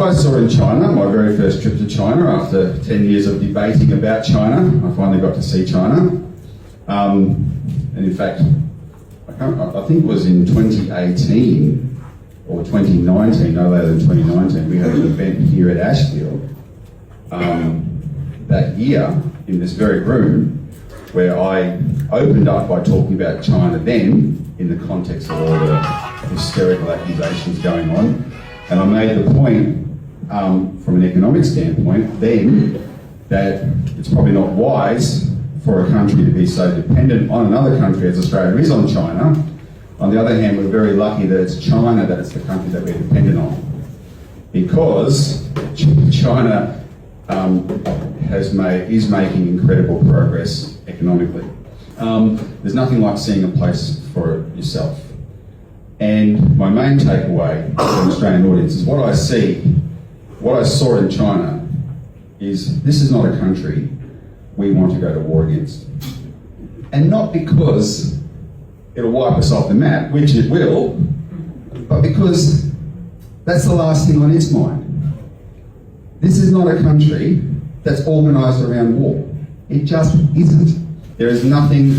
what I saw in China, my very first trip to China after 10 years of debating about China, I finally got to see China. And in fact, I think it was in 2018 or 2019, no later than 2019, we had an event here at Ashfield that year in this very room where I opened up by talking about China then in the context of all the hysterical accusations going on. And I made the point from an economic standpoint then that it's probably not wise for a country to be so dependent on another country as Australia is on China. On the other hand, we're very lucky that it's China that is the country that we're dependent on, because China is making incredible progress economically. There's nothing like seeing a place for it yourself. And my main takeaway for an Australian audience is what I saw in China is this is not a country we want to go to war against. And not because it'll wipe us off the map, which it will, but because that's the last thing on its mind. This is not a country that's organised around war. It just isn't. There is nothing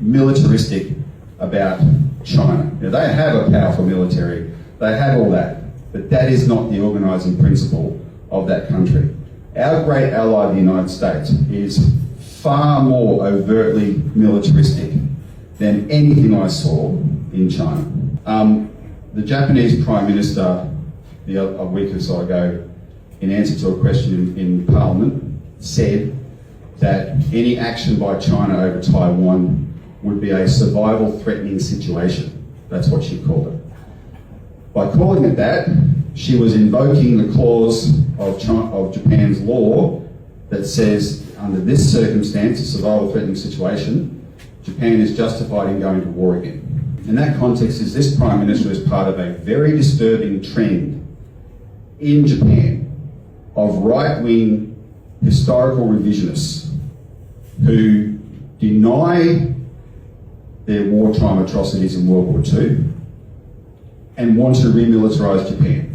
militaristic about China. Now, they have a powerful military, they have all that, but that is not the organising principle of that country. Our great ally, the United States, is far more overtly militaristic than anything I saw in China. The Japanese Prime Minister a week or so ago, in answer to a question in Parliament, said that any action by China over Taiwan would be a survival-threatening situation. That's what she called it. By calling it that, she was invoking the clause of Japan's law that says, under this circumstance, a survival-threatening situation, Japan is justified in going to war again. In that context, is this Prime Minister is part of a very disturbing trend in Japan of right-wing historical revisionists who deny their wartime atrocities in World War II and want to remilitarise Japan.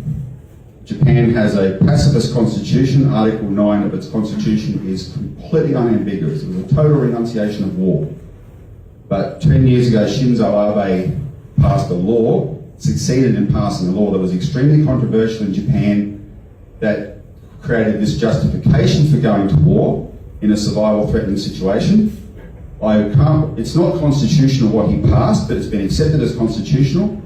Japan has a pacifist constitution. Article 9 of its constitution is completely unambiguous. It was a total renunciation of war. But 10 years ago, Shinzo Abe passed a law, succeeded in passing a law that was extremely controversial in Japan, that created this justification for going to war in a survival-threatening situation. It's not constitutional what he passed, but it's been accepted as constitutional.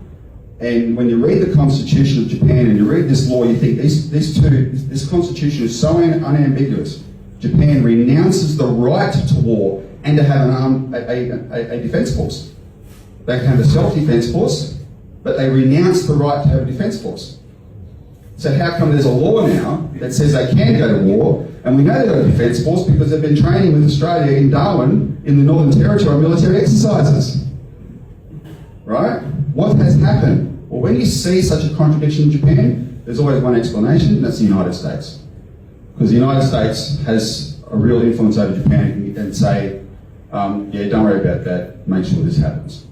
And when you read the Constitution of Japan and you read this law, you think this constitution is so unambiguous. Japan renounces the right to war and to have a defence force. They can have a self-defence force, but they renounce the right to have a defence force. So how come there's a law now that says they can go to war, and we know they've got a defence force because they've been training with Australia in Darwin in the Northern Territory on military exercises? Right? What has happened? Well, when you see such a contradiction in Japan, there's always one explanation, and that's the United States. Because the United States has a real influence over Japan and say, yeah, don't worry about that, make sure this happens.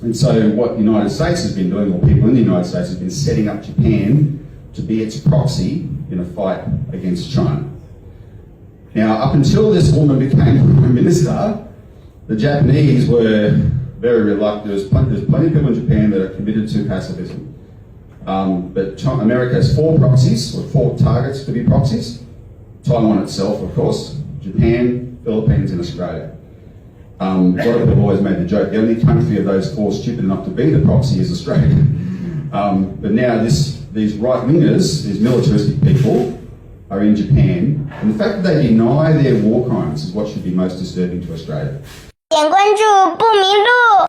And so what the United States has been doing, or people in the United States, have been setting up Japan to be its proxy in a fight against China. Now, up until this woman became Prime Minister, the Japanese were very reluctant. There's plenty of people in Japan that are committed to pacifism. But America has four proxies, or four targets to be proxies. Taiwan itself, of course, Japan, Philippines and Australia. A lot of people always made the joke, the only country of those four stupid enough to be the proxy is Australia. But now these right-wingers, these militaristic people, are in Japan, and the fact that they deny their war crimes is what should be most disturbing to Australia. 点关注不迷路。